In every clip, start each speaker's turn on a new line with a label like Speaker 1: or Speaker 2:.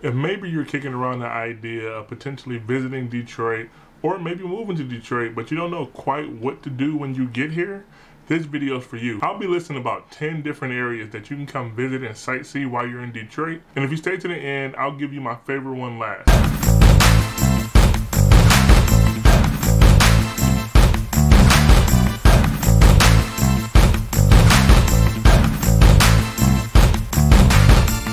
Speaker 1: If maybe you're kicking around the idea of potentially visiting Detroit or maybe moving to Detroit, but you don't know quite what to do when you get here, this video is for you. I'll be listing about 10 different areas that you can come visit and sightsee while you're in Detroit. And if you stay to the end, I'll give you my favorite one last.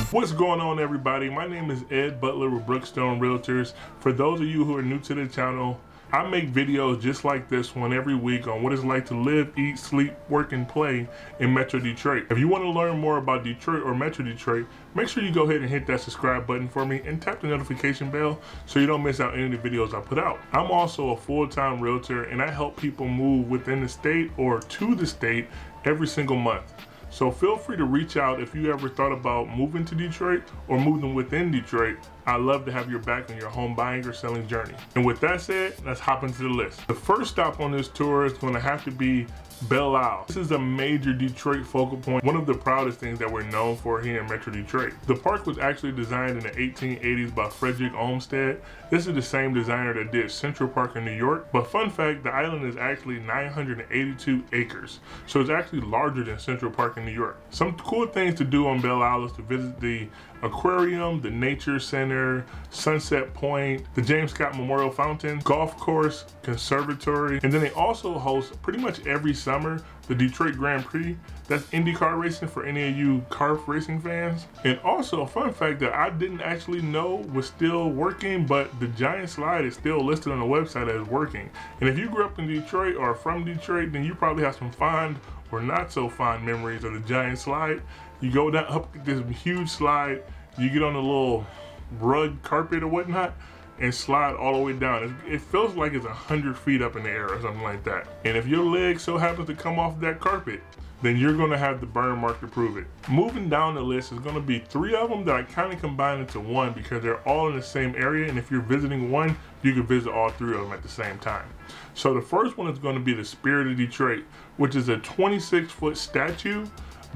Speaker 1: What's going on, everybody? My name is Ed Butler with Brookstone Realtors. For those of you who are new to the channel, I make videos just like this one every week on what it's like to live, eat, sleep, work, and play in Metro Detroit. If you want to learn more about Detroit or Metro Detroit, make sure you go ahead and hit that subscribe button for me and tap the notification bell so you don't miss out any of the videos I put out. I'm also a full-time realtor and I help people move within the state or to the state every single month. So feel free to reach out if you ever thought about moving to Detroit or moving within Detroit. I'd love to have your back on your home buying or selling journey. And with that said, let's hop into the list. The first stop on this tour is going to have to be Belle Isle. This is a major Detroit focal point, one of the proudest things that we're known for here in Metro Detroit. The park was actually designed in the 1880s by Frederick Olmsted. This is the same designer that did Central Park in New York. But fun fact, the island is actually 982 acres. So it's actually larger than Central Park in New York. Some cool things to do on Belle Isle is to visit the aquarium, the nature center, Sunset Point, the James Scott Memorial Fountain, golf course, conservatory, and then they also host pretty much every summer the Detroit Grand Prix. That's IndyCar racing for any of you car racing fans. And also a fun fact that I didn't actually know was still working, but the Giant Slide is still listed on the website as working. And if you grew up in Detroit or from Detroit, then you probably have some fond or not so fond memories of the Giant Slide. You go down up this huge slide, you get on a little rug carpet or whatnot, and slide all the way down. It feels like it's 100 feet up in the air or something like that. And if your leg so happens to come off that carpet, then you're gonna have the burn mark to prove it. Moving down the list is gonna be 3 of them that I kind of combine into one because they're all in the same area, and if you're visiting one, you can visit all 3 of them at the same time. So the first one is gonna be the Spirit of Detroit, which is a 26-foot statue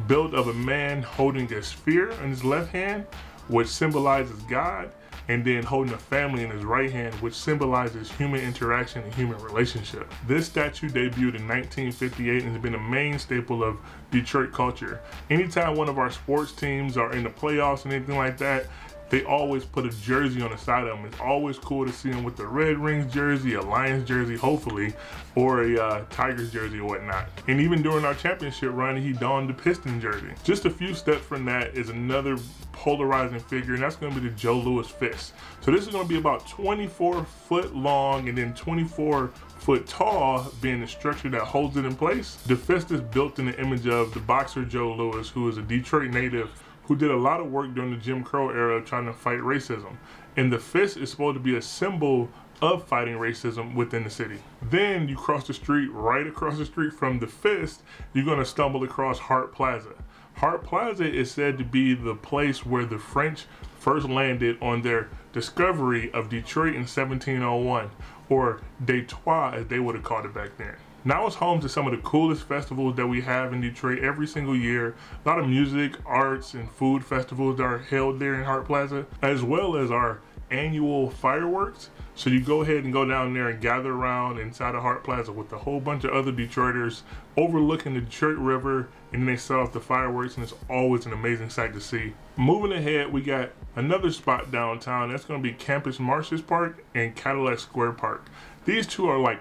Speaker 1: built of a man holding a sphere in his left hand, which symbolizes God, and then holding a family in his right hand, which symbolizes human interaction and human relationship. This statue debuted in 1958 and has been a main staple of Detroit culture. Anytime one of our sports teams are in the playoffs and anything like that, they always put a jersey on the side of them. It's always cool to see them with the Red Wings jersey, a Lions jersey, hopefully, or a Tigers jersey or whatnot. And even during our championship run, he donned the Piston jersey. Just a few steps from that is another polarizing figure, and that's gonna be the Joe Louis fist. So this is gonna be about 24 foot long and then 24 foot tall, being the structure that holds it in place. The fist is built in the image of the boxer Joe Louis, who is a Detroit native who did a lot of work during the Jim Crow era trying to fight racism. And the fist is supposed to be a symbol of fighting racism within the city. Then you cross the street, right across the street from the fist, you're gonna stumble across Hart Plaza. Hart Plaza is said to be the place where the French first landed on their discovery of Detroit in 1701, or Detroit as they would have called it back then. Now it's home to some of the coolest festivals that we have in Detroit every single year. A lot of music, arts, and food festivals that are held there in Hart Plaza, as well as our annual fireworks. So you go ahead and go down there and gather around inside of Hart Plaza with a whole bunch of other Detroiters overlooking the Detroit River, and then they set off the fireworks, and it's always an amazing sight to see. Moving ahead, we got another spot downtown. That's gonna be Campus Martius Park and Cadillac Square Park. These two are like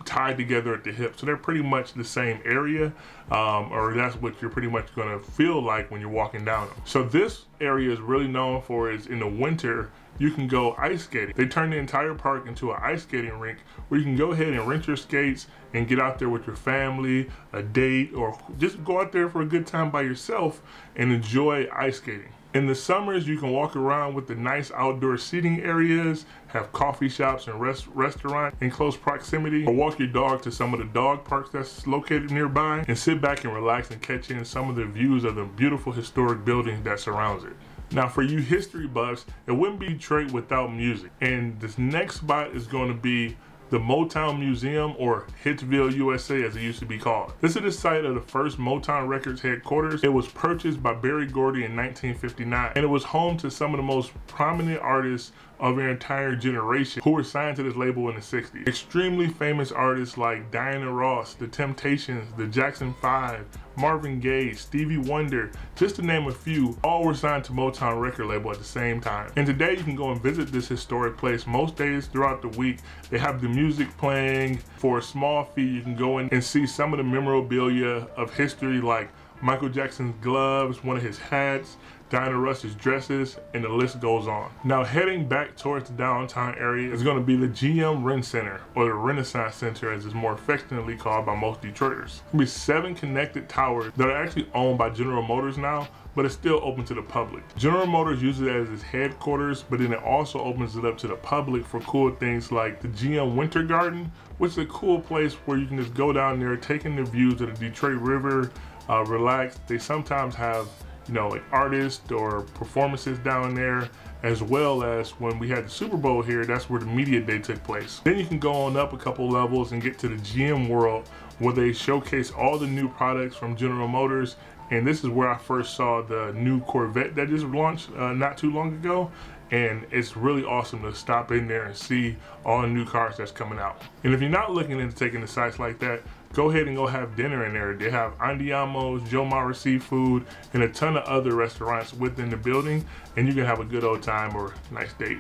Speaker 1: tied together at the hip, so they're pretty much the same area, or that's what you're pretty much gonna feel like when you're walking down them. So this area is really known for is in the winter, you can go ice skating. They turned the entire park into an ice skating rink where you can go ahead and rent your skates and get out there with your family, a date, or just go out there for a good time by yourself and enjoy ice skating. In the summers, you can walk around with the nice outdoor seating areas, have coffee shops and restaurants in close proximity, or walk your dog to some of the dog parks that's located nearby, and sit back and relax and catch in some of the views of the beautiful historic building that surrounds it. Now for you history buffs, it wouldn't be Detroit without music. And this next spot is going to be the Motown Museum, or Hitsville, USA as it used to be called. This is the site of the first Motown Records headquarters. It was purchased by Berry Gordy in 1959, and it was home to some of the most prominent artists of their entire generation who were signed to this label in the 60s. Extremely famous artists like Diana Ross, The Temptations, the Jackson 5, Marvin Gaye, Stevie Wonder, just to name a few, all were signed to Motown record label at the same time. And today you can go and visit this historic place most days throughout the week. They have the music playing. For a small fee, you can go in and see some of the memorabilia of history, like Michael Jackson's gloves, one of his hats, Diana Ross's dresses, and the list goes on. Now heading back towards the downtown area is going to be the GM Ren Center, or the Renaissance Center as it's more affectionately called by most Detroiters. There'll be 7 connected towers that are actually owned by General Motors now, but it's still open to the public. General Motors uses it as its headquarters, but then it also opens it up to the public for cool things like the GM Winter Garden, which is a cool place where you can just go down there, taking the views of the Detroit River, relax. They sometimes have, you know, like artists or performances down there, as well as when we had the Super Bowl here, that's where the media day took place. Then you can go on up a couple levels and get to the GM World, where they showcase all the new products from General Motors. And this is where I first saw the new Corvette that just launched not too long ago. And it's really awesome to stop in there and see all the new cars that's coming out. And if you're not looking into taking the sites like that, go ahead and go have dinner in there. They have Andiamo's, Joe Mara Seafood, and a ton of other restaurants within the building, and you can have a good old time or a nice date.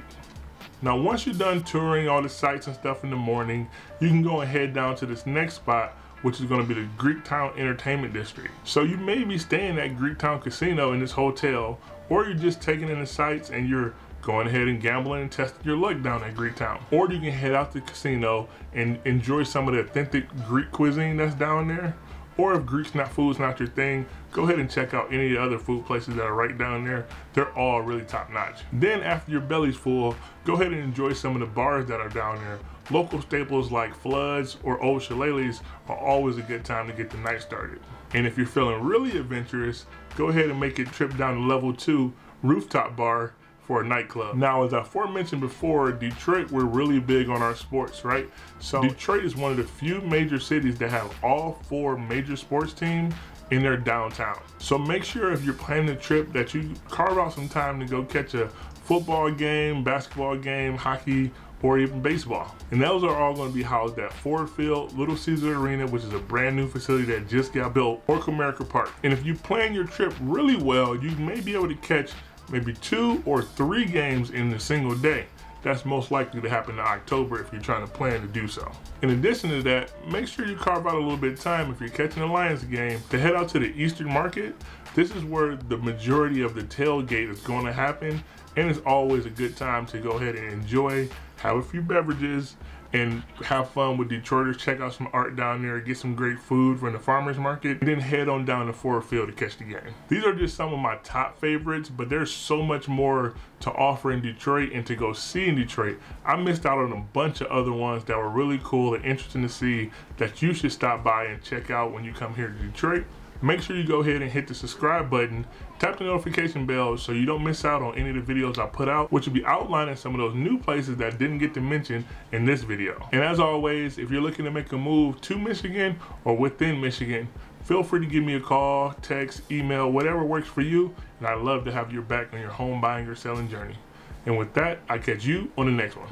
Speaker 1: Now, once you're done touring all the sites and stuff in the morning, you can go and head down to this next spot, which is going to be the Greektown Entertainment District. So you may be staying at Greektown Casino in this hotel, or you're just taking in the sights and you're going ahead and gambling and testing your luck down at Greektown. Or you can head out to the casino and enjoy some of the authentic Greek cuisine that's down there. Or if food's not your thing, go ahead and check out any of the other food places that are right down there. They're all really top notch. Then after your belly's full, go ahead and enjoy some of the bars that are down there. Local staples like Floods or Old Shillelagh's are always a good time to get the night started. And if you're feeling really adventurous, go ahead and make a trip down to level 2 Rooftop Bar for a nightclub. Now, as I aforementioned before, Detroit, we're really big on our sports, right? So Detroit is one of the few major cities that have all 4 major sports teams in their downtown. So make sure if you're planning a trip that you carve out some time to go catch a football game, basketball game, hockey, or even baseball. And those are all going to be housed at Ford Field, Little Caesar Arena, which is a brand new facility that just got built, or Comerica Park. And if you plan your trip really well, you may be able to catch maybe 2 or 3 games in a single day. That's most likely to happen in October if you're trying to plan to do so. In addition to that, make sure you carve out a little bit of time if you're catching a Lions game to head out to the Eastern Market. This is where the majority of the tailgate is going to happen, and it's always a good time to go ahead and enjoy, have a few beverages, and have fun with Detroiters. Check out some art down there, get some great food from the farmers market, and then head on down to Ford Field to catch the game. These are just some of my top favorites, but there's so much more to offer in Detroit and to go see in Detroit. I missed out on a bunch of other ones that were really cool and interesting to see that you should stop by and check out when you come here to Detroit. Make sure you go ahead and hit the subscribe button, tap the notification bell so you don't miss out on any of the videos I put out, which will be outlining some of those new places that I didn't get to mention in this video. And as always, if you're looking to make a move to Michigan or within Michigan, feel free to give me a call, text, email, whatever works for you, and I'd love to have your back on your home buying or selling journey. And with that, I'll catch you on the next one.